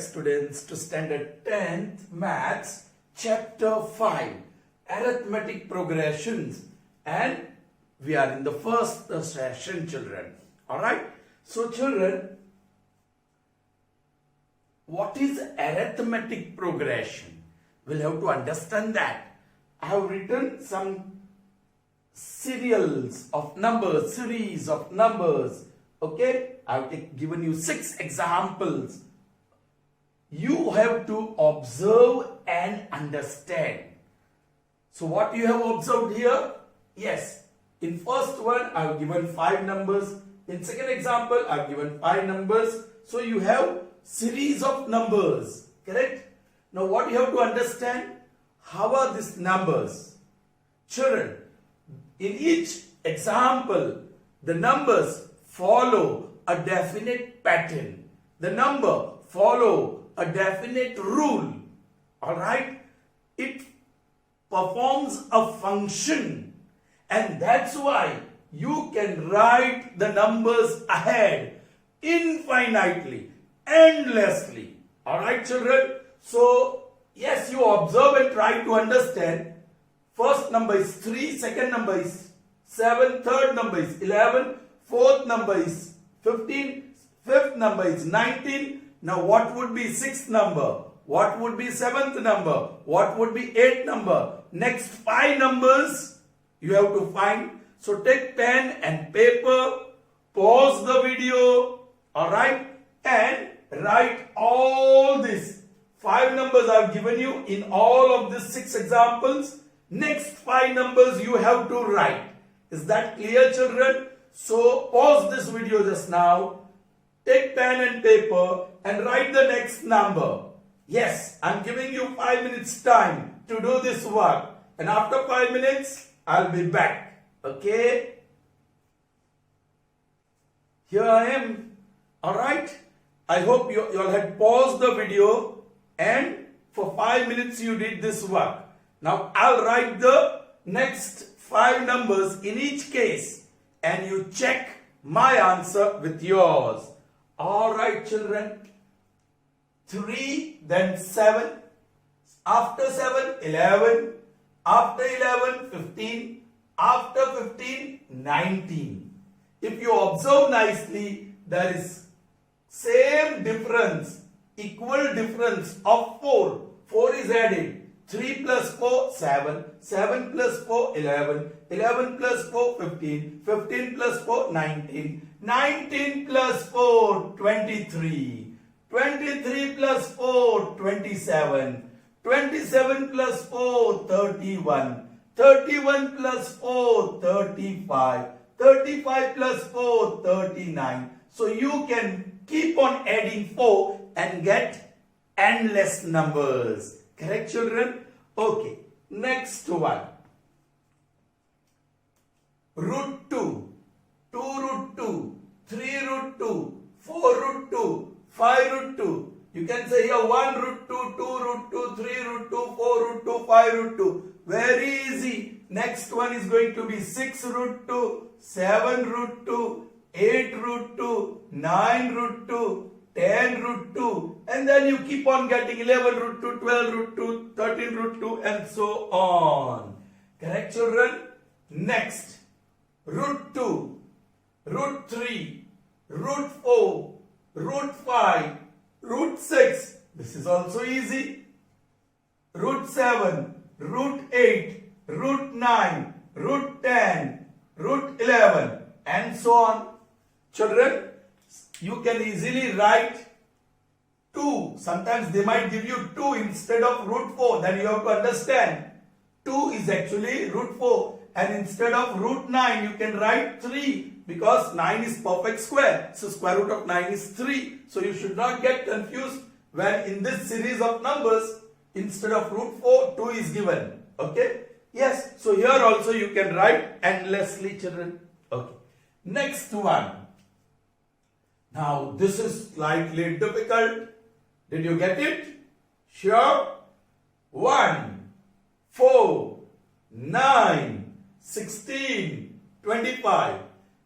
back students to standard 10th maths chapter 5 arithmetic progressions, and we are in the first session children. Alright, so children, what is arithmetic progression? We'll have to understand that. I have written some series of numbers. Okay, I have given you 6 examples. You have to observe and understand. So what you have observed here? Yes, in first one I have given 5 numbers. In second example I have given 5 numbers. So you have series of numbers, correct? Now what you have to understand, how are these numbers? Children, in each example the numbers follow a definite pattern. The number follow a definite rule. Alright? It performs a function, and that's why you can write the numbers ahead infinitely, endlessly. Alright children? So, yes, you observe and try to understand. First number is 3, second number is 7, third number is 11, fourth number is 15, fifth number is 19. Now what would be sixth number? What would be seventh number? What would be eighth number? Next 5 numbers you have to find. So take pen and paper, pause the video, alright, and write all these 5 numbers I have given you in all of these 6 examples. Next 5 numbers you have to write. Is that clear children? So pause this video just now, take pen and paper and write the next number. Yes, I am giving you 5 minutes time to do this work, and after 5 minutes I'll be back. Okay? Here I am. Alright? I hope you all had paused the video and for 5 minutes you did this work. Now I'll write the next 5 numbers in each case, and you check my answer with yours. Alright children. 3, then 7. After 7, 11. After 11, 15. After 15, 19. If you observe nicely, there is same difference, equal difference of 4. 4 is added. 3 plus 4, 7. 7 plus 4, 11. 11 plus 4, 15. 15 plus 4, 19. 19 plus 4, 23. 23 plus 4, 27. 27 plus 4, 31. 31 plus 4, 35. 35 plus 4, 39. So you can keep on adding 4 and get endless numbers. Correct children? Okay. Next one. Root 2. 2 root 2. 3 root 2. 4 root 2. 5 root 2. You can say here 1 root 2, 2 root 2, 3 root 2, 4 root 2, 5 root 2. Very easy. Next one is going to be 6 root 2, 7 root 2, 8 root 2, 9 root 2, 10 root 2. And then you keep on getting 11 root 2, 12 root 2, 13 root 2, and so on. Correct children? Next. Root 2, root 3, root 4, root 5, root 6. This is also easy. Root 7, root 8, root 9, root 10, root 11, and so on. Children, you can easily write 2. Sometimes they might give you 2 instead of root 4. Then you have to understand 2 is actually root 4. And instead of root 9, you can write 3, because 9 is perfect square. So square root of 9 is 3. So you should not get confused when in this series of numbers, instead of root 4, 2 is given. Okay? Yes. So here also you can write endlessly children. Okay. Next one. Now this is slightly difficult. Did you get it? Sure? 1, 4, 9, 16, 25.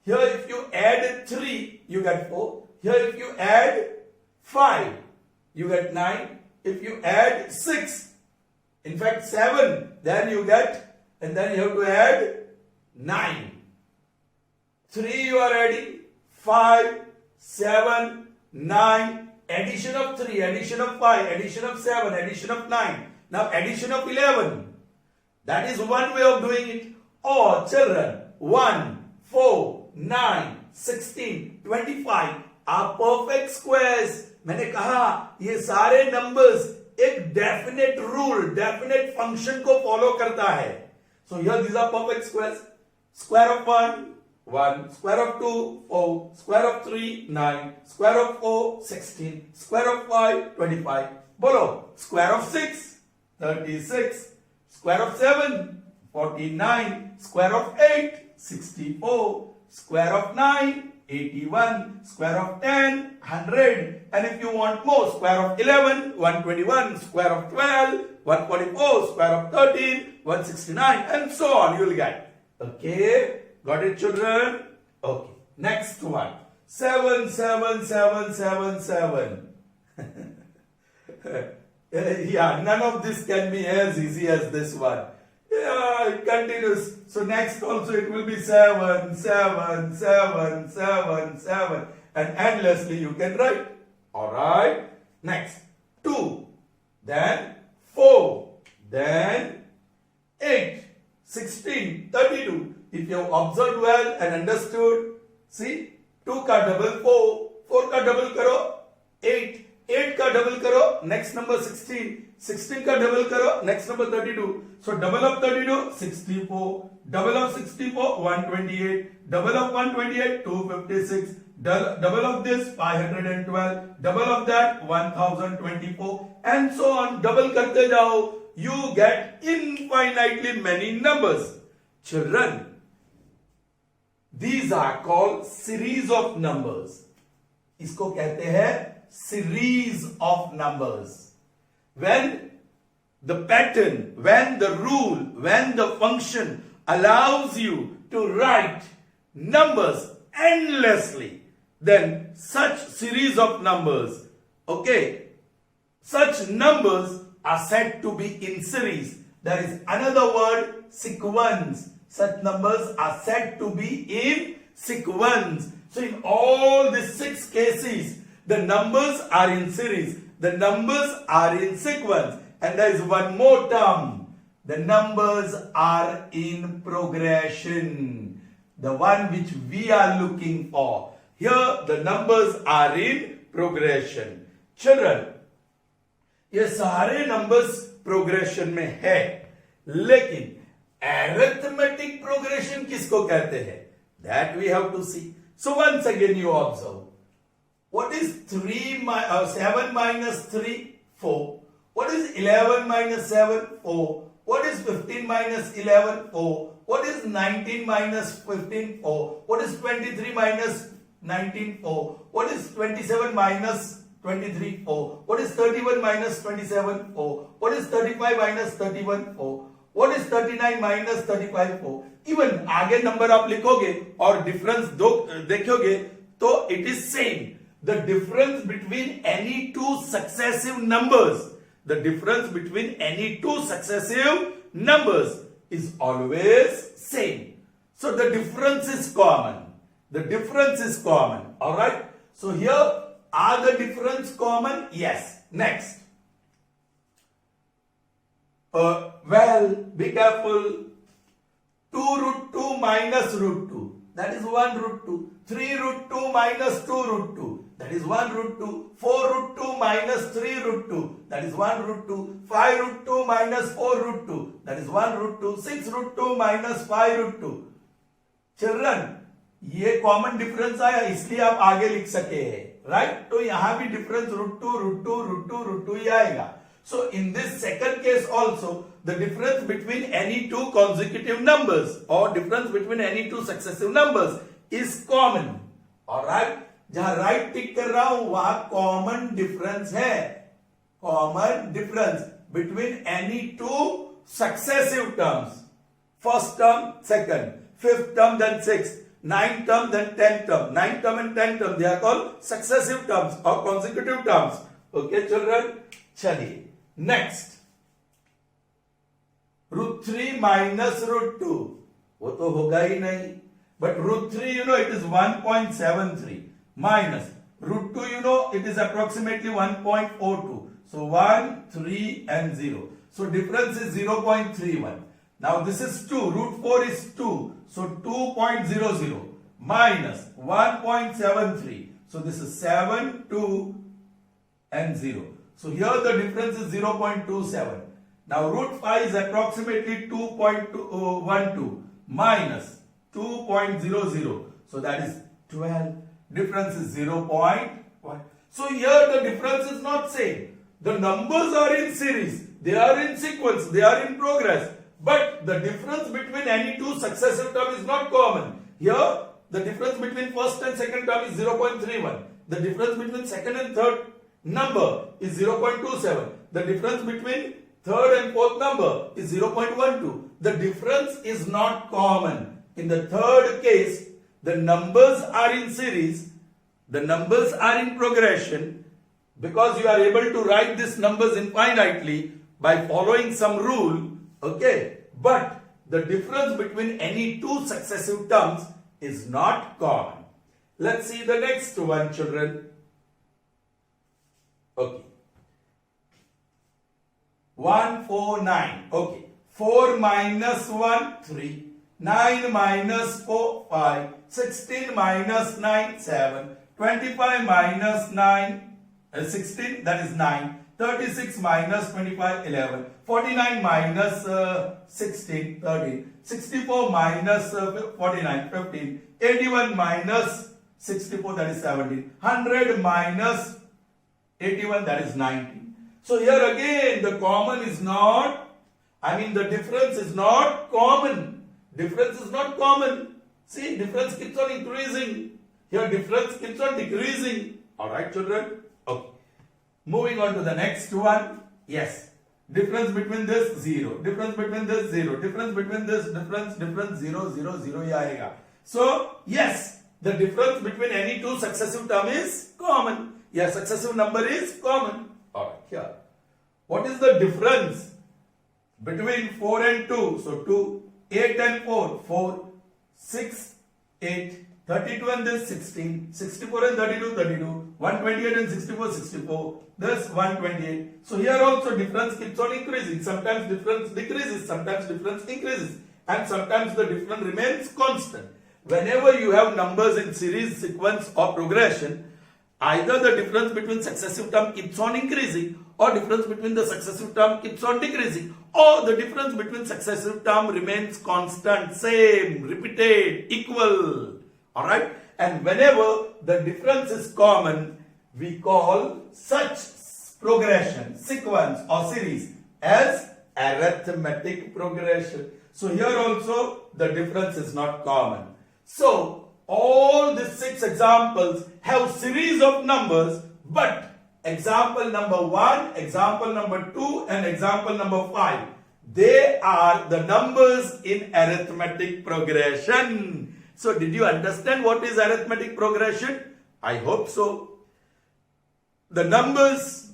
Here if you add 3, you get 4. Here if you add 5, you get 9. If you add 6, in fact 7, then you get, and then you have to add 9. 3 you are adding, 5, 7, 9, addition of 3, addition of 5, addition of 7, addition of 9. Now addition of 11. That is one way of doing it. Or children, 1, 4, 9, 16, 25 are perfect squares. मैंने कहा ये सारे numbers एक definite rule, definite function को follow करता है. So here these are perfect squares. Square of 1, 1, square of 2, 4, square of 3, 9, square of 4, 16, square of 5, 25. बोलो, square of 6, 36, square of 7, 49, square of 8, 64, square of 9, 81, square of 10, 100, and if you want more, square of 11, 121, square of 12, 144, square of 13, 169, and so on you will get. Okay, got it children? Okay, next one. 7, 7, 7, 7, 7. Yeah, none of this can be as easy as this one. Yeah, it continues. So next also it will be 7, 7, 7, 7, 7, and endlessly you can write. Alright. Next 2, then 4, then 8, 16, 32. If you have observed well and understood, see 2 ka double 4, 4 ka double karo 8. 8 का double करो, next number 16, 16 का double करो, next number 32. So double of 32, 64, double of 64, 128, double of 128, 256, double of this 512, double of that 1024, and so on. Double करते जाओ, you get infinitely many numbers. Children, these are called series of numbers. इसको कहते हैं series of numbers. When the pattern, when the rule, when the function allows you to write numbers endlessly, then such series of numbers, okay, such numbers are said to be in series. There is another word, sequence. Such numbers are said to be in sequence. So in all these 6 cases, the numbers are in series, the numbers are in sequence, and there is one more term. The numbers are in progression, the one which we are looking for. Here the numbers are in progression. Children, ये सारे numbers progression में है, लेकिन arithmetic progression किसको कहते हैं? That we have to see. So once again you observe. What is 7 minus 3? 4. What is 11 minus 7? 4. What is 15 minus 11? 4. What is 19 minus 15? 4. What is 23 minus 19? 4. What is 27 minus 23? 4. What is 31 minus 27? 4. What is 35 minus 31? 4. What is 39 minus 35? 4. Even आगे number आप लिखोगे और difference देखोगे तो it is same. The difference between any two successive numbers, the difference between any two successive numbers is always same. So the difference is common. The difference is common. Alright. So here, are the difference common? Yes. Next. Well, be careful. 2 root 2 minus root 2. That is 1 root 2. 3 root 2 minus 2 root 2. That is 1 root 2. 4 root 2 minus 3 root 2. That is 1 root 2. 5 root 2 minus 4 root 2. That is 1 root 2. 6 root 2 minus 5 root 2. Children, ये common difference आया इसलिए आप आगे लिख सके हैं, right? तो यहां भी डिफरेंस रूट टू ही आएगा. So in this second case also, the difference between any two consecutive numbers or difference between any two successive numbers is common. Alright? जहां राइट टिक कर रहा हूं वहां कॉमन डिफरेंस है. Common difference between any two successive terms. First term, second, fifth term, then sixth, ninth term, then 10th term. Ninth term and 10th term, they are called successive terms or consecutive terms. Okay children, चलिए next √3 minus √2 वो तो होगा ही नहीं, but √3 you know it is 1.73 minus √2 you know it is approximately 1.02, so 1 3 and 0, so difference is 0.31. Now this is 2, √4 is 2, so 2.00 minus 1.73, so this is 7 2 and 0, so here the difference is 0.27. Now √5 is approximately 2.12 minus 2.00, so that is 12, difference is 0.1. So here the difference is not same, the numbers are in series, they are in sequence, they are in progress, but the difference between any two successive terms is not common. Here the difference between first and second term is 0.31, the difference between second and third number is 0.27, the difference between third and fourth number is 0.12. The difference is not common. In the third case, the numbers are in series, the numbers are in progression, because you are able to write these numbers infinitely by following some rule, okay? But the difference between any two successive terms is not common. Let's see the next one, children. Okay. 1 4 9, okay, 4 minus 1 3, 9 minus 4 5, 16 minus 9 7, 25 minus 9 16, that is 9, 36 minus 25 11, 49 minus 16 13, 64 minus 49 15, 81 minus 64, that is 17, 100 minus 81, that is 19. So here again the common is not, the difference is not common. Difference is not common. See, difference keeps on increasing. Here difference keeps on decreasing. Alright children? Okay. Moving on to the next one. Yes. Difference between this 0. Difference between this 0. Difference between this difference 0 0 0 ही आएगा. So yes, the difference between any two successive term is common. Yeah, successive number is common. Alright, here. What is the difference between 4 and 2? So 2, 8 and 4, 4, 6, 8, 32 and this 16, 64 and 32, 32, 128 and 64, 64, this 128. So here also difference keeps on increasing. Sometimes difference decreases, sometimes difference increases, and sometimes the difference remains constant. Whenever you have numbers in series, sequence or progression, either the difference between successive term keeps on increasing, or difference between the successive term keeps on decreasing, or the difference between successive term remains constant, same, repeated, equal. Alright? And whenever the difference is common, we call such progression, sequence or series as arithmetic progression. So here also the difference is not common. So all these 6 examples have series of numbers, but example number 1, example number 2 and example number 5, they are the numbers in arithmetic progression. So did you understand what is arithmetic progression? I hope so. The numbers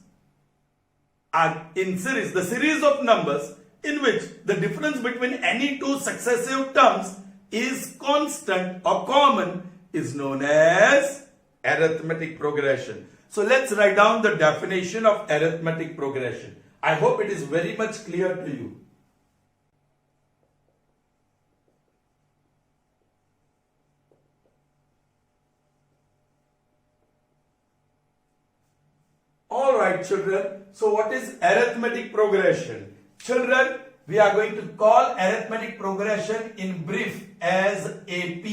are in series, the series of numbers in which the difference between any two successive terms is constant or common is known as arithmetic progression. So let's write down the definition of arithmetic progression. I hope it is very much clear to you. Alright children, so what is arithmetic progression? Children, we are going to call arithmetic progression in brief as AP.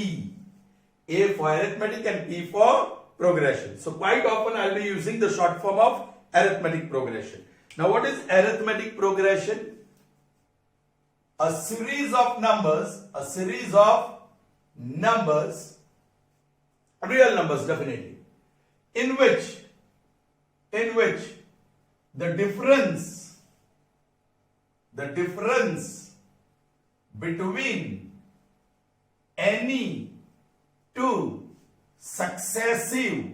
A for arithmetic and P for progression. So quite often I will be using the short form of arithmetic progression. Now what is arithmetic progression? A series of numbers, real numbers definitely, in which the difference between any two successive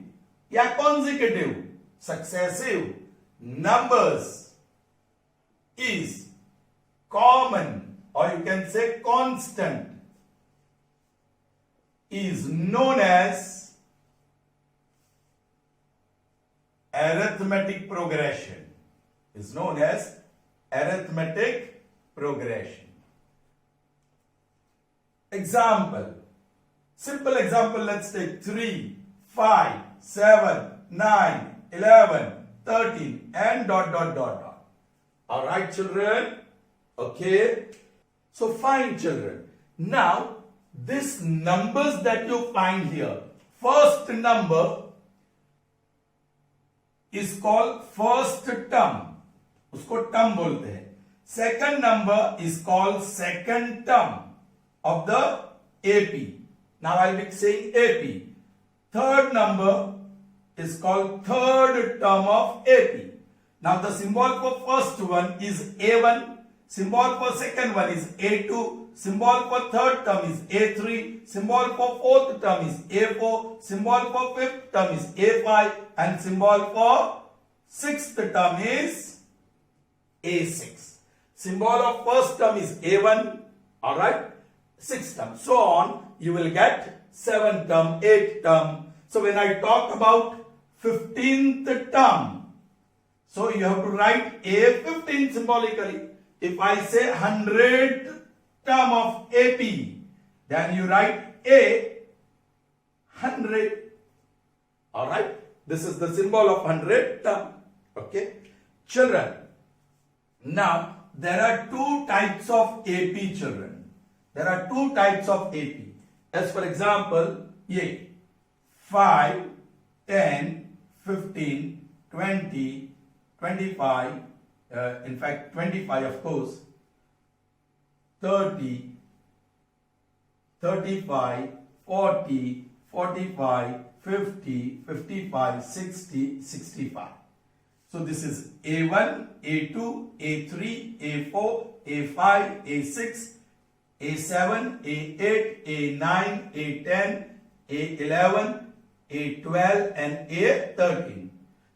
या consecutive successive numbers is common, or you can say constant, is known as arithmetic progression. Is known as arithmetic progression. Example. Simple example, let's take 3, 5, 7, 9, 11, 13 and dot dot dot dot. Alright children? Okay. So fine children. Now these numbers that you find here, first number is called first term. उसको term बोलते हैं. Second number is called second term of the AP. Now I will be saying AP. Third number is called third term of AP. Now the symbol for first one is A1, symbol for second one is A2, symbol for third term is A3, symbol for fourth term is A4, symbol for fifth term is A5, and symbol for sixth term is A6. Symbol of first term is A1, alright, sixth term. So on, you will get seventh term, eighth term. So when I talk about 15th term, so you have to write A15 symbolically. If I say 100th term of AP, then you write A 100. Alright, this is the symbol of 100th term. Okay, children. Now there are two types of AP children. There are two types of AP. As for example, ye 5, 10, 15, 20, 25, in fact 25 of course, 30, 35, 40, 45, 50, 55, 60, 65. So this is A1, A2, A3, A4, A5, A6, A7, A8, A9, A10, A11, A12 and A13.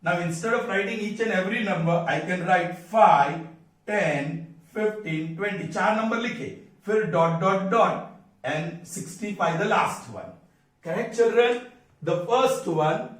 Now instead of writing each and every number, I can write 5, 10, 15, 20. 4 number लिखे, फिर dot dot dot and 65 the last one. Correct children? The first one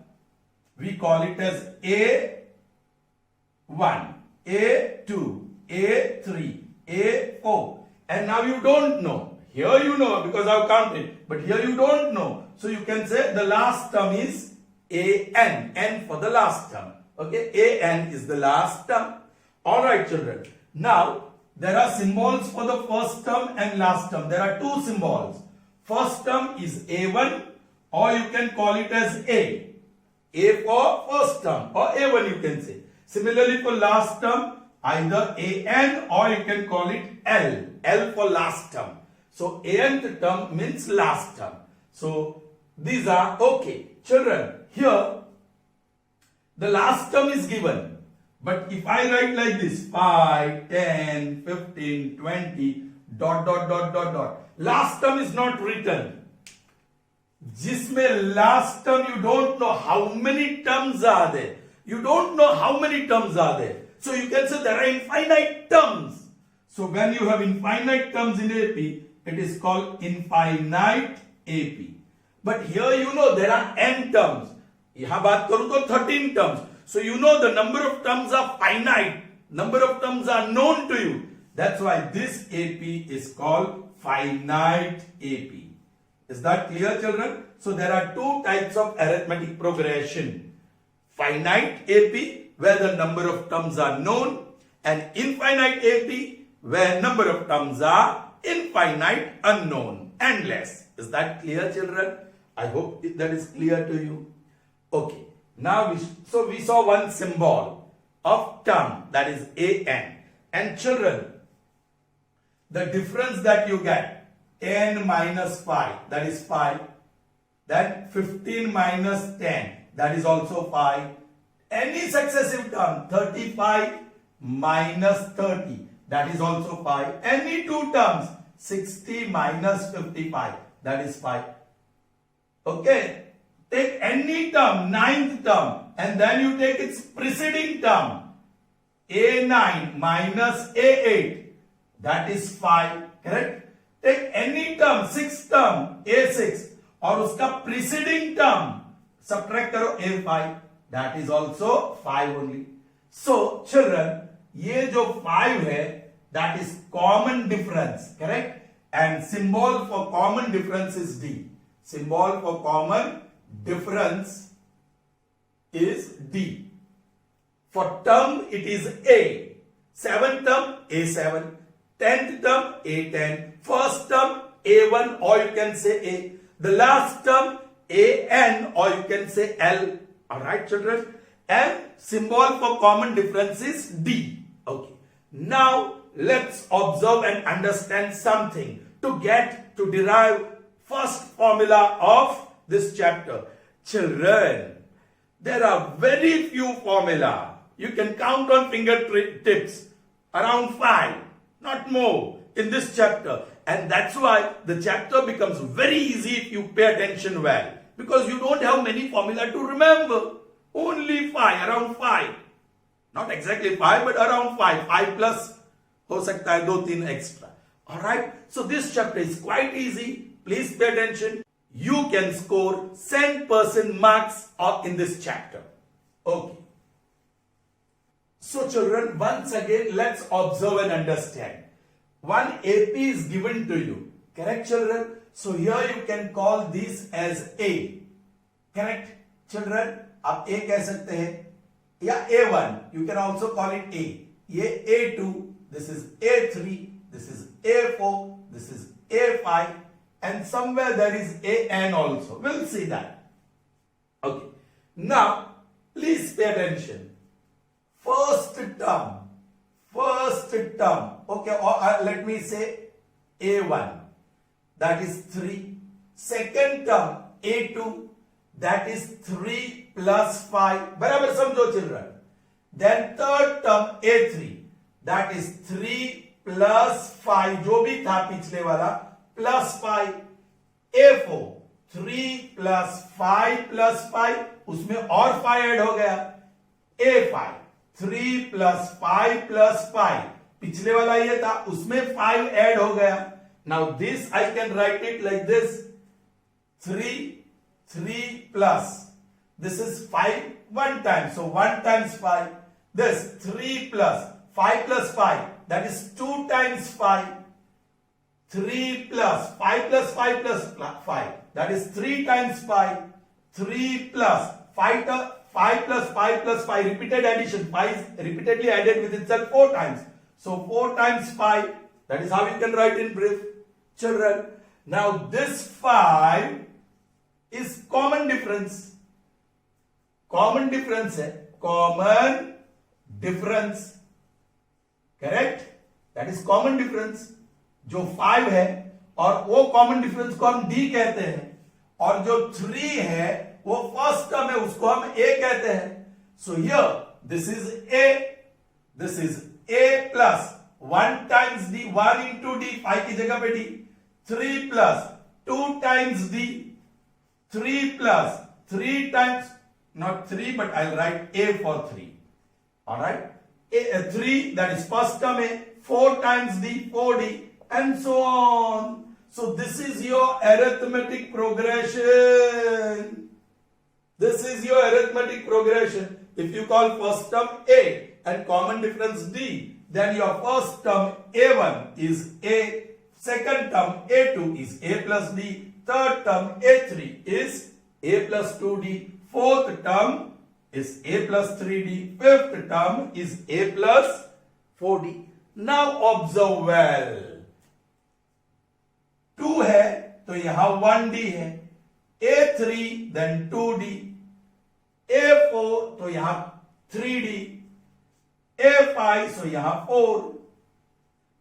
we call it as A1, A2, A3, A4. And now you don't know. Here you know because I've counted. But here you don't know. So you can say the last term is AN. N for the last term. Okay. AN is the last term. Alright children. Now there are symbols for the first term and last term. There are two symbols. First term is A1 or you can call it as A. A for first term or A1 you can say. Similarly for last term, either AN or you can call it L. L for last term. So ANth term means last term. So these are okay. Children, here the last term is given. But if I write like this 5, 10, 15, 20, dot dot dot dot dot. Last term is not written. जिसमें last term you don't know how many terms are there. You don't know how many terms are there. So you can say there are infinite terms. So when you have infinite terms in AP, it is called infinite AP. But here you know there are n terms. यहाँ बात करूँ तो 13 terms. So you know the number of terms are finite. Number of terms are known to you. That's why this AP is called finite AP. Is that clear children? So there are two types of arithmetic progression. Finite AP where the number of terms are known and infinite AP where number of terms are infinite, unknown, endless. Is that clear children? I hope that is clear to you. Okay. Now we saw one symbol of term that is AN. And children, the difference that you get n minus 5 that is 5. Then 15 minus 10 that is also 5. Any successive term 35 minus 30 that is also 5. Any two terms 60 minus 55 that is 5. Okay. Take any term, ninth term, and then you take its preceding term. A9 minus A8, that is 5, correct? Take any term, 6th term, A6, और उसका preceding term, subtract करो A5, that is also 5 only. So, children, ये जो 5 है, that is common difference, correct? And symbol for common difference is D. Symbol for common difference is D. For term, it is A. 7th term, A7. 10th term, A10. First term, A1, or you can say A. The last term, AN, or you can say L. Alright, children? And symbol for common difference is D. Okay. Now, let's observe and understand something to derive first formula of this chapter. Children, there are very few formula. You can count on fingertips, around 5, not more, in this chapter. And that's why the chapter becomes very easy if you pay attention well. Because you don't have many formula to remember. Only 5, around 5. Not exactly 5, but around 5. 5 plus हो सकता है 2-3 extra. Alright? So this chapter is quite easy. Please pay attention. You can score 100% marks in this chapter. Okay. So children, once again, let's observe and understand. One AP is given to you. Correct, children? So here you can call this as A. Correct, children? आप A कह सकते हैं या A1. You can also call it A. ये A2. This is A3. This is A4. This is A5. And somewhere there is AN also. We'll see that. Okay. Now, please pay attention. First term. Okay, or let me say A1. That is 3. Second term, A2. That is 3 plus 5. बराबर समझो children. Then third term, A3. That is 3 plus 5. जो भी था पिछले वाला. Plus 5. A4. 3 plus 5 plus 5. उसमें और 5 add हो गया. A5. 3 plus 5 plus 5. पिछले वाला ये था, उसमें 5 ऐड हो गया. Now this I can write it like this. 3 plus. This is 5 one time. So 1 times 5. This 3 plus 5 plus 5. That is 2 times 5. 3 plus 5 plus 5 plus 5. That is 3 times 5. 3 plus 5 plus 5 plus 5. Repeated addition. 5 is repeatedly added with itself 4 times. So 4 times 5. That is how you can write in brief. Children. Now this 5 is common difference. Common difference है. Common difference. Correct? That is common difference. जो 5 है और वो common difference को हम D कहते हैं और जो 3 है वो फर्स्ट टर्म है उसको हम A कहते हैं. So here this is A plus 1 times D, 1 into D, 5 की जगह पे D. 3 plus 2 times D. 3 plus 3 times, not 3 but I'll write A for 3. Alright? 3, that is first term A. 4 times D, 4D. And so on. So this is your arithmetic progression. This is your arithmetic progression. If you call first term A and common difference D, then your first term A1 is A, second term A2 is A plus D, third term A3 is A plus 2D, fourth term is A plus 3D, fifth term is A plus 4D. Now observe well. 2 है तो यहां 1D है. A3 then 2D. A4 तो यहां 3D. A5 so यहां 4.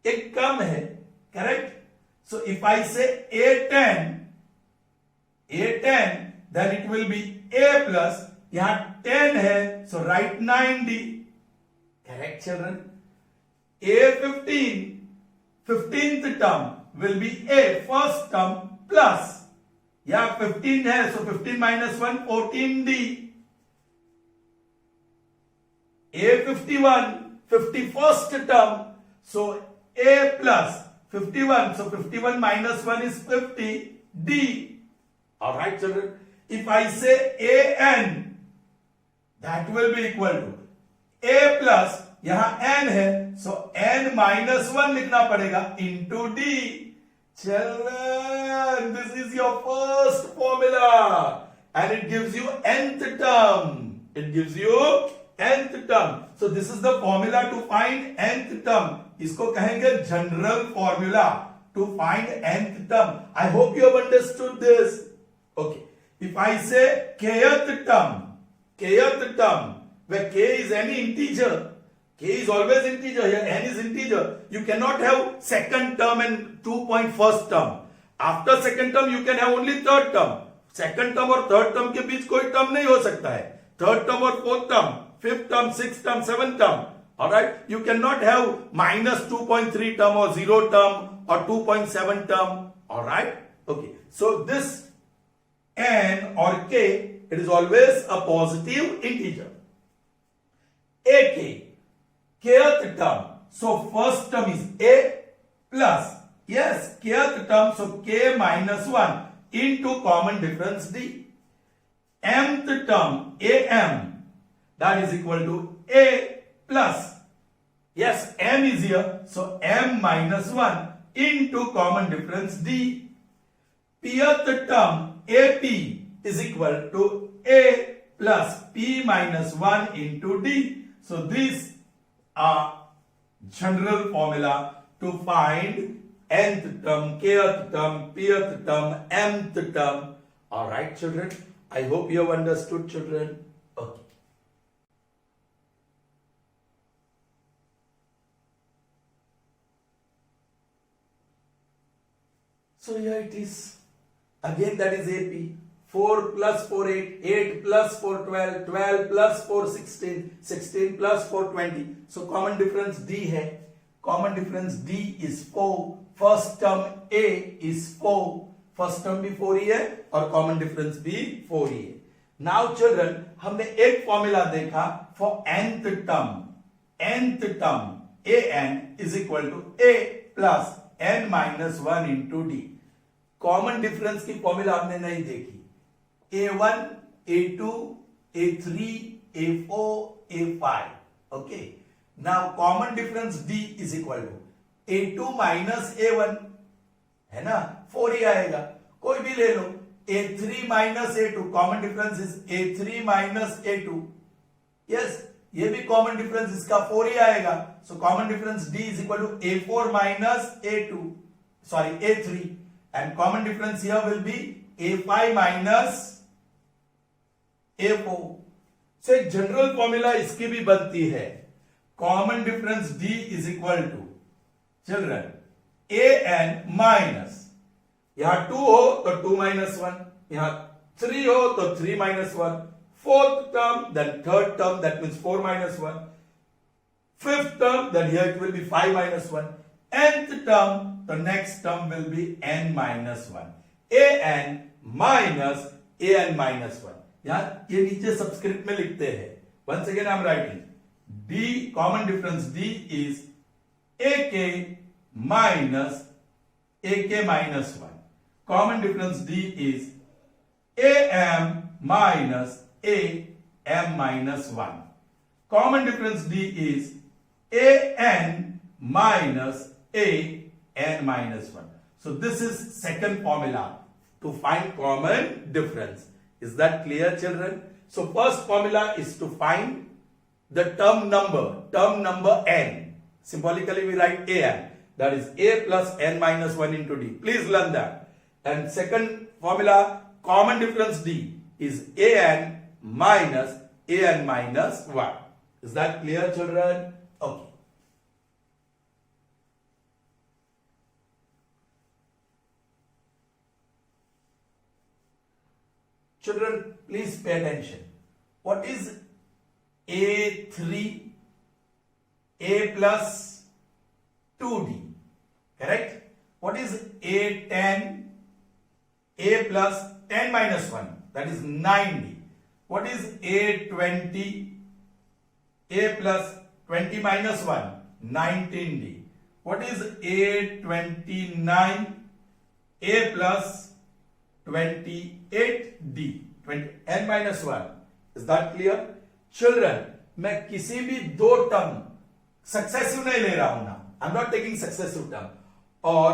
एक कम है. Correct? So if I say A10 then it will be A plus. यहां 10 है so write 9D. Correct, children? A15, 15th term will be A, first term plus. Yeah, 15 है, so 15 minus 1, 14D. A51, 51st term. So A plus 51. So 51 minus 1 is 50. D. Alright children. If I say AN, that will be equal to A plus, यहाँ n है, so n minus 1 लिखना पड़ेगा into D. Children, this is your first formula and it gives you nth term. It gives you nth term. So this is the formula to find nth term. इसको कहेंगे general formula to find nth term. I hope you have understood this. Okay. If I say kth term, where k is any integer, k is always integer, here n is integer. You cannot have second term and 2.1st term. After second term, you can have only third term. Second term और third term के बीच कोई term नहीं हो सकता है. Third term और fourth term, fifth term, sixth term, seventh term. Alright, you cannot have minus 2.3 term or 0 term or 2.7 term. Alright, okay. So this n or k, it is always a positive integer. AK, kth term. So first term is A plus, yes, kth term, so k minus 1 into common difference D. Mth term, AM, that is equal to A plus, yes, M is here, so M minus 1 into common difference D. Pth term, AP is equal to A plus P minus 1 into D. So these are general formula to find nth term, kth term, pth term, mth term. Alright children, I hope you have understood children. Okay. So here it is. Again that is AP. 4 plus 4 8, 8 plus 4 12, 12 plus 4 16, 16 plus 4 20. So common difference D है. Common difference D is 4. First term A is 4. First term भी 4 ही है और common difference भी 4 ही है. Now children, हमने एक formula देखा for nth term. Nth term AN is equal to A plus n minus 1 into D. Common difference की formula हमने नहीं देखी. A1, A2, A3, A4, A5. Okay. Now common difference D is equal to A2 minus A1. है ना? 4 ही आएगा. कोई भी ले लो. A3 minus A2. Common difference is A3 minus A2. Yes. ये भी common difference इसका 4 ही आएगा. So common difference D is equal to A4 minus A2. Sorry, A3. And common difference here will be A5 minus A4. So एक general formula इसकी भी बनती है. Common difference D is equal to children AN minus, यहां 2 हो तो 2 minus 1, यहां 3 हो तो 3 minus 1, fourth term then third term that means 4 minus 1, fifth term then here it will be 5 minus 1, nth term the next term will be n minus 1, AN minus AN minus 1. यार ये नीचे subscript में लिखते हैं. Once again I am writing D, common difference D is AK minus AK minus 1. Common difference D is AM minus AM minus 1. Common difference D is AN minus AN minus 1. So this is second formula to find common difference. Is that clear children? So first formula is to find the term number n. Symbolically we write AN. That is A plus n minus 1 into D. Please learn that. And second formula, common difference D is AN minus AN minus 1. Is that clear children? Okay. Children, please pay attention. What is A3? A plus 2D. Correct? What is A10? A plus 10 minus 1. That is 9D. What is A20? A plus 20 minus 1, 19d. What is A29? A plus 28d. n minus 1. Is that clear? Children, मैं किसी भी दो term successive नहीं ले रहा हूं ना. I am not taking successive term. और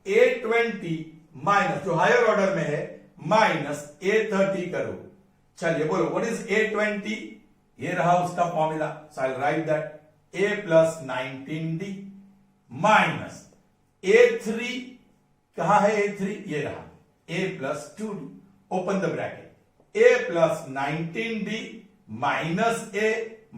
A20 माइनस जो हायर ऑर्डर में है माइनस A30 करो. चलिए बोलो व्हाट इज A20? ये रहा उसका formula. So I right that A plus 19d minus A3. कहां है A3? ये रहा A plus 2d. Open the bracket. A plus 19d minus A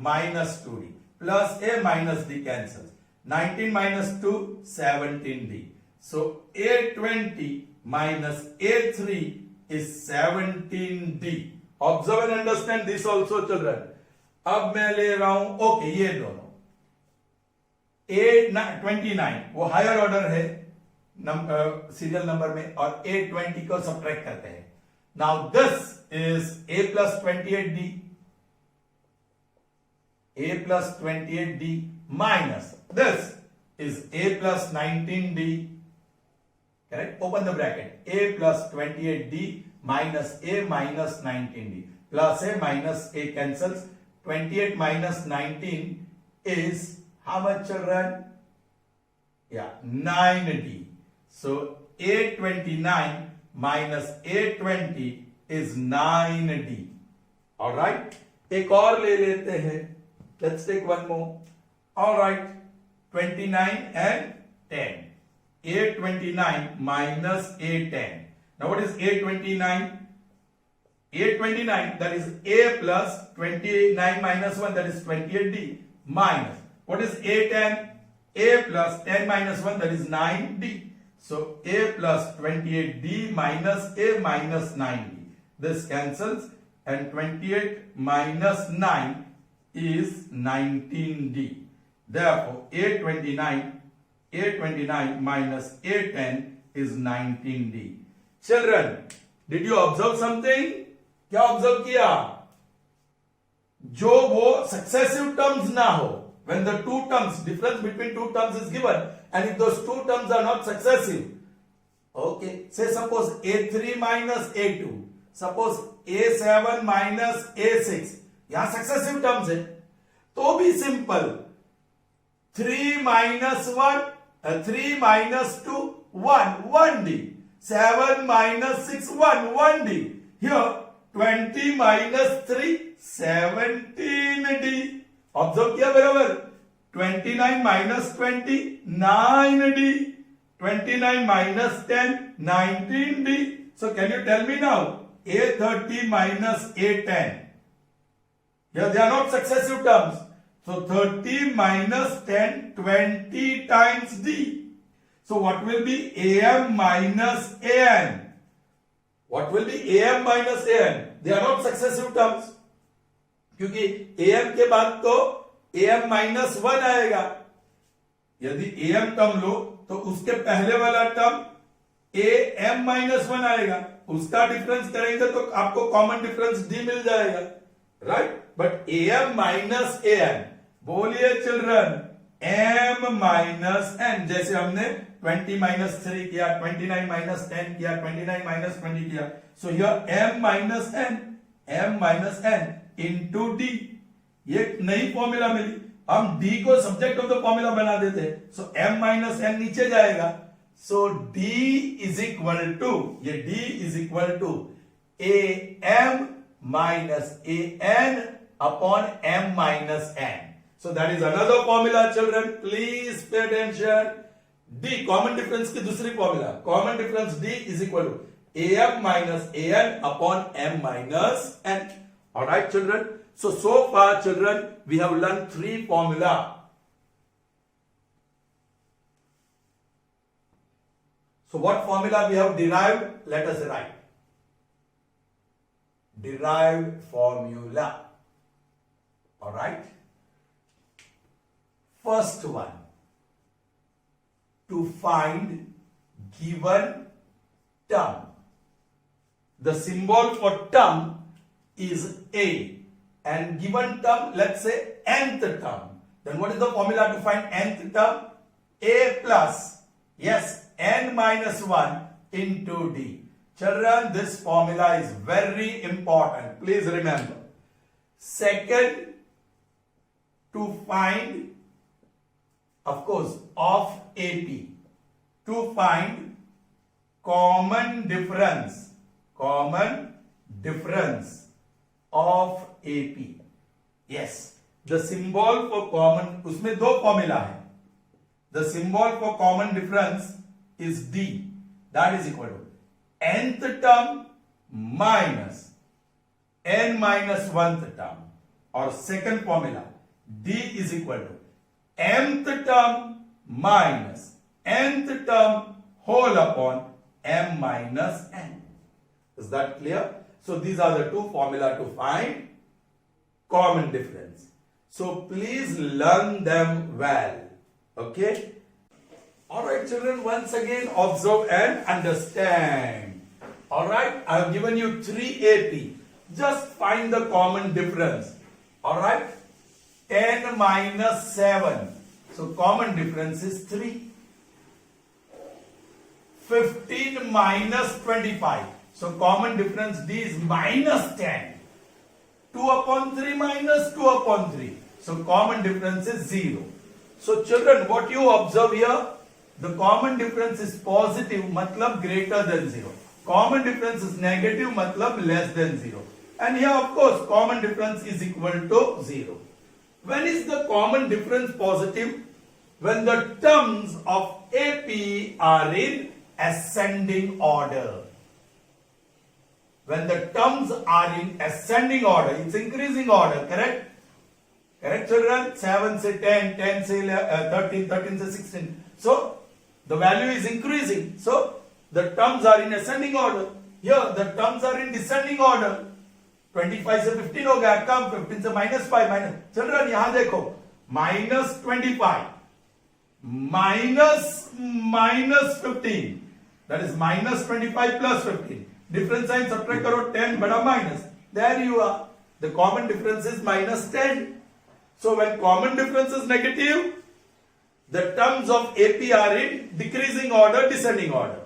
minus 2d plus A minus d cancel. 19 minus 2, 17d. So A20 minus A3 is 17d. Observe and understand this also children. अब मैं ले रहा हूं okay ये दोनों. A29 वो higher order है serial number में और A20 को सब्ट्रैक्ट करते हैं. Now this is A plus 28d. A plus 28d minus this is A plus 19d. Correct? Open the bracket. A plus 28d minus A minus 19d plus A minus A cancels. 28 minus 19 is how much children? Yeah, 9d. So A29 minus A20 is 9d. All right? एक और ले लेते हैं. Let's take one more. All right. 29 and 10. A29 minus A10. Now what is A29? A29 that is A plus 29 minus 1 that is 28d minus. What is A10? A plus 10 minus 1 that is 9d. So A plus 28d minus A minus 9d. This cancels and 28 minus 9 is 19d. Therefore, A29 minus A10 is 19d. Children, did you observe something? क्या observe किया? जो वो successive terms ना हो, when the two terms, difference between two terms is given, and if those two terms are not successive, okay, say suppose A3 minus A2, suppose A7 minus A6, यहां successive terms है, तो भी simple 3 minus 1, 3 minus 2, 1d. 7 minus 6, 1d. Here 20 minus 3, 17d. Observe किया बराबर. 29 minus 20, 9d. 29 minus 10, 19d. So can you tell me now? A30 minus A10. Here they are not successive terms. So 30 minus 10, 20 times d. So what will be AM minus AN? What will be AM minus AN? They are not successive terms. क्योंकि AM के बाद तो AM minus 1 आएगा. यदि AM term लो तो उसके पहले वाला टर्म AM minus 1 आएगा. उसका डिफरेंस करेंगे तो आपको कॉमन डिफरेंस D मिल जाएगा. Right? But AM minus AN. बोलिए चिल्ड्रन. M minus N. जैसे हमने 20 minus 3 किया, 29 minus 10 किया, 29 minus 20 किया. So here M minus N into D. ये नई फॉर्मूला मिली. हम D को सब्जेक्ट ऑफ द फॉर्मूला बना देते हैं. So M minus N नीचे जाएगा. So D is equal to, ये D is equal to AM minus AN upon M minus N. So that is another formula children. Please pay attention. D common difference की दूसरी formula. Common difference D is equal to AM minus AN upon M minus N. Alright children. So far children we have learned three formula. So what formula we have derived? Let us write. Derived formula. Alright. First one, to find given term. The symbol for term is A and given term, let's say nth term. Then what is the formula to find nth term? A plus, yes, n minus 1 into d. Children, this formula is very important. Please remember. Second, to find, of course, of AP, to find common difference of AP. Yes, the symbol for common, उसमें दो formula है. The symbol for common difference is D. That is equal to nth term minus n minus 1th term. Or second formula, D is equal to mth term minus nth term whole upon m minus n. Is that clear? So these are the two formula to find common difference. So please learn them well. Okay? Alright children, once again observe and understand. Alright, I have given you 3 AP. Just find the common difference. Alright? 10 minus 7. So common difference is 3. 15 minus 25. So common difference D is minus 10. 2 upon 3 minus 2 upon 3. So common difference is 0. So children, what you observe here, the common difference is positive, matlab greater than 0. Common difference is negative, matlab less than 0. And here of course common difference is equal to 0. When is the common difference positive? When the terms of AP are in ascending order. When the terms are in ascending order, it's increasing order, correct? Correct children? 7 say 10, 10 say 13, 13 say 16. So, the value is increasing. So, the terms are in ascending order. Here, the terms are in descending order. 25 से 15 हो गया कम, 15 से minus 5 minus. Children, यहाँ देखो, minus 25 minus 15. That is minus 25 plus 15. Difference sign subtract करो 10 बड़ा minus. There you are. The common difference is minus 10. So when common difference is negative, the terms of AP are in decreasing order, descending order.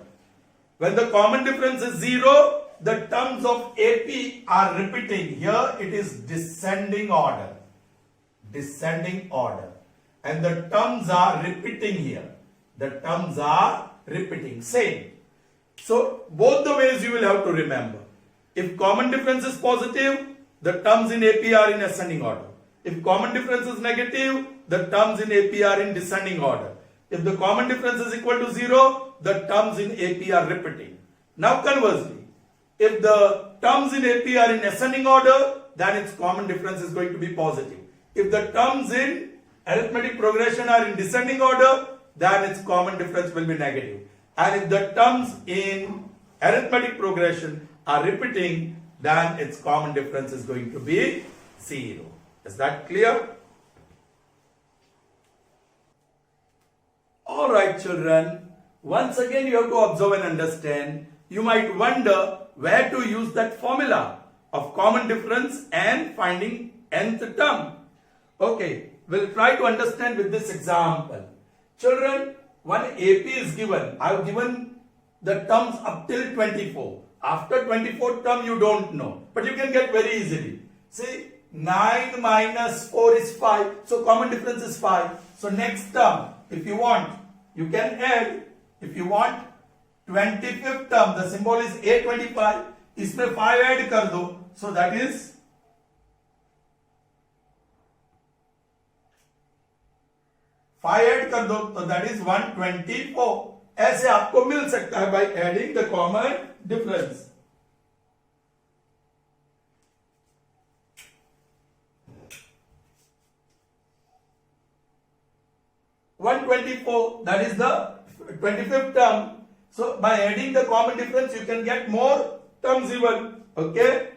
When the common difference is 0, the terms of AP are repeating. Here it is descending order. Descending order. And the terms are repeating here. The terms are repeating. Same. So both the ways you will have to remember. If common difference is positive, the terms in AP are in ascending order. If common difference is negative, the terms in AP are in descending order. If the common difference is equal to 0, the terms in AP are repeating. Now conversely, if the terms in AP are in ascending order, then its common difference is going to be positive. If the terms in arithmetic progression are in descending order, then its common difference will be negative. And if the terms in arithmetic progression are repeating, then its common difference is going to be 0. Is that clear? Alright children, once again you have to observe and understand. You might wonder where to use that formula of common difference and finding nth term. Okay, we'll try to understand with this example. Children, one AP is given. I have given the terms up till 24. After 24 term you don't know, but you can get very easily. See, 9 minus 4 is 5. So common difference is 5. So next term, if you want, you can add. If you want 25th term, the symbol is A25. इसमें 5 add कर दो. So that is 5 add कर दो. So that is 124. ऐसे आपको मिल सकता है by adding the common difference. that is the 25th term. So by adding the common difference you can get more terms even. Okay.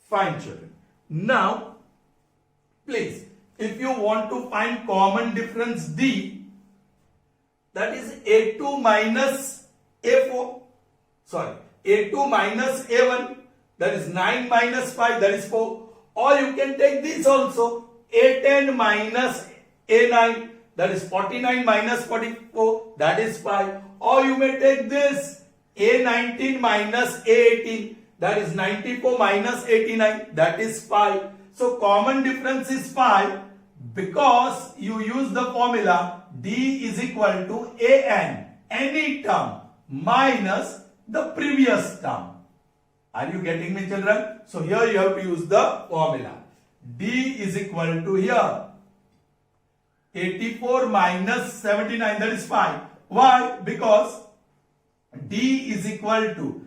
Fine children. Now please, if you want to find common difference D, that is A2 minus A4. sorry, a2 minus a1, that is 9 minus 5, that is 4. Or you can take this also, a10 minus a9, that is 49 minus 44, that is 5. Or you may take this, a19 minus a18, that is 94 minus 89, that is 5. So common difference is 5 because you use the formula D is equal to an, any term, minus the previous term. Are you getting me, children? So here you have to use the formula. D is equal to here 84 minus 79, that is 5. Why? Because D is equal to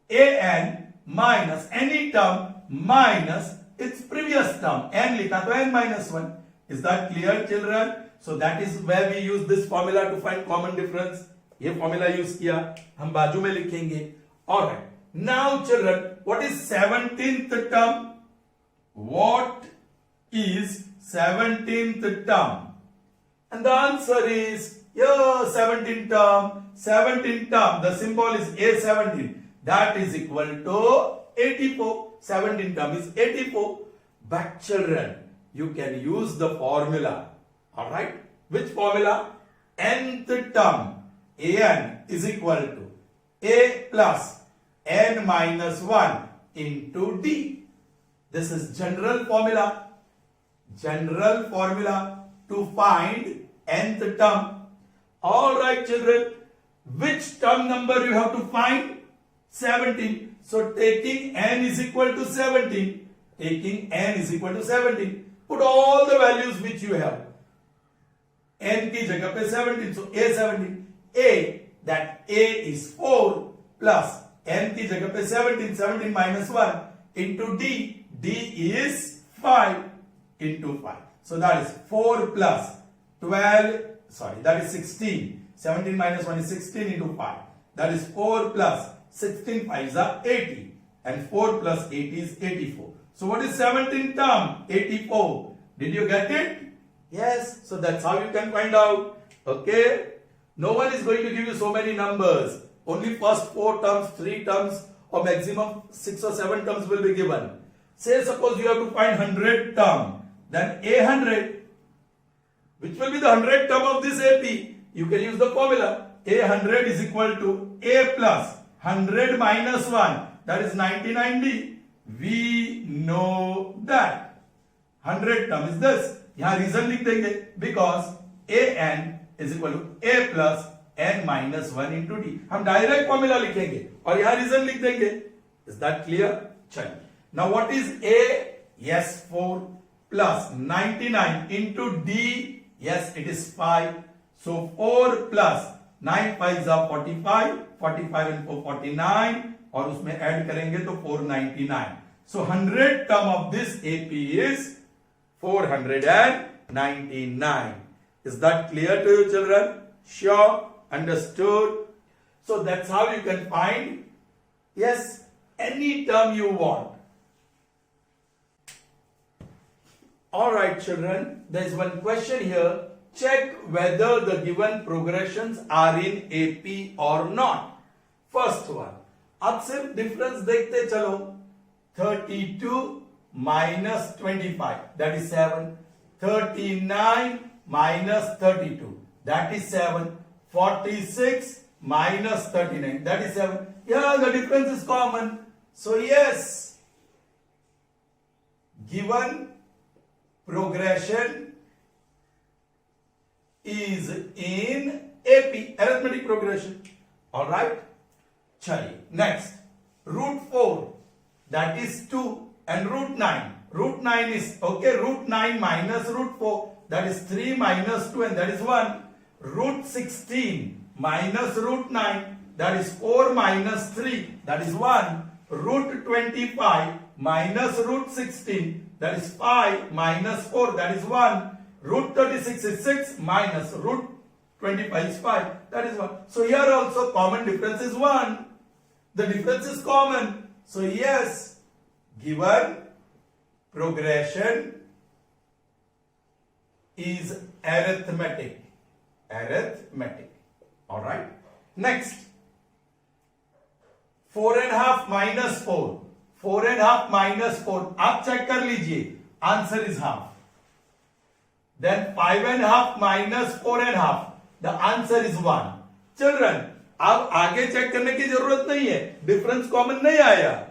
an minus any term minus its previous term. N likha to n minus 1. Is that clear, children? So that is where we use this formula to find common difference. ये formula use किया, हम बाजू में लिखेंगे. Alright. Now children, what is 17th term? What is 17th term? And the answer is, yeah, 17th term. 17th term, the symbol is A17. That is equal to 84. 17th term is 84. But children, you can use the formula. Alright? Which formula? Nth term, an is equal to a plus n minus 1 into d. This is general formula. General formula to find nth term. Alright children, which term number you have to find? 17. So taking n is equal to 17. Taking n is equal to 17. Put all the values which you have. N की जगह पे 17. So a 17. A, that a is 4 plus n की जगह पे 17. 17 minus 1 into d. D is 5 into 5. So that is 4 plus 12. Sorry, that is 16. 17 minus 1 is 16 into 5. That is 4 plus 16 5s are 80. And 4 plus 8 is 84. So what is 17th term? 84. Did you get it? Yes. So that's how you can find out. Okay. No one is going to give you so many numbers. Only first 4 terms, 3 terms, or maximum 6 or 7 terms will be given. Say suppose you have to find 100 term. Then A100. Which will be the 100th term of this AP? You can use the formula. A100 is equal to A plus 100 minus 1. That is 99D. We know that 100 term is this. यहाँ reason लिख देंगे because an is equal to a plus n minus 1 into d. हम direct formula लिखेंगे और यहाँ reason लिख देंगे. Is that clear? चलिए. Now what is a? Yes, 4 plus 99 into d. Yes, it is 5. So 4 plus 9 5s are 45. 45 and 4 49. और उसमें add करेंगे तो 499. So 100 term of this AP is 499. Is that clear to you, children? Sure? Understood? So that's how you can find, yes, any term you want. Alright children, there is one question here. Check whether the given progressions are in AP or not. First one. अब सिर्फ difference देखते चलो. 32 minus 25, that is 7. 39 minus 32, that is 7. 46 minus 39, that is 7. Yeah, the difference is common. So yes, given progression is in AP, arithmetic progression. Alright? Chali. Next, root 4, that is 2, and root 9. Root 9 is, okay, root 9 minus root 4, that is 3 minus 2, and that is 1. Root 16 minus root 9, that is 4 minus 3, that is 1. Root 25 minus root 16, that is 5 minus 4, that is 1. Root 36 is 6 minus root 25 is 5, that is 1. So here also common difference is 1. The difference is common. So yes, given progression is arithmetic. Arithmetic. Alright. Next. 4.5 minus 4, 4.5 minus 4, आप check कर लीजिए, answer is half. Then 5.5 minus 4.5, the answer is 1. Children, अब आगे check करने की जरूरत नहीं है, डिफरेंस कॉमन नहीं आया.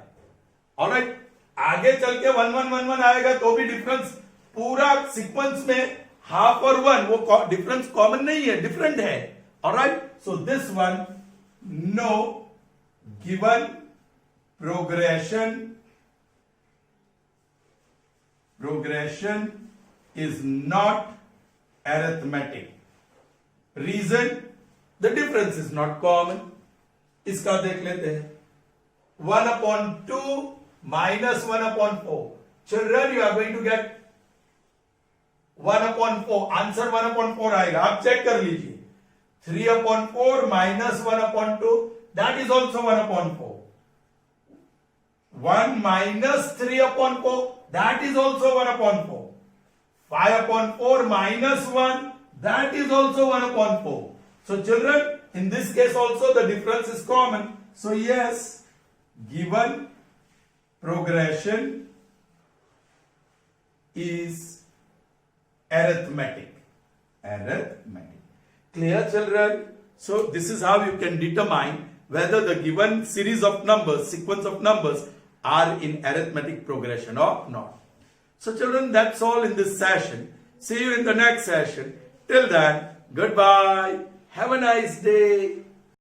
ऑलराइट, आगे चल के 1 1 1 1 आएगा तो भी डिफरेंस पूरा सीक्वेंस में हाफ और 1 वो डिफरेंस कॉमन नहीं है, डिफरेंट है. Alright, so this one, no given progression is not arithmetic. Reason, the difference is not common. इसका देख लेते हैं. 1/2 minus 1/4. Children, you are going to get 1/4. Answer 1/4 आएगा, आप चेक कर लीजिए. 3/4 minus 1/2, that is also 1/4. 1 minus 3/4, that is also 1/4. 5/4 minus 1, that is also 1/4. So children, in this case also the difference is common. So yes, given progression is arithmetic. Clear, children? So this is how you can determine whether the given series of numbers, sequence of numbers, are in arithmetic progression or not. So children, that's all in this session. See you in the next session. Till then, goodbye. Have a nice day.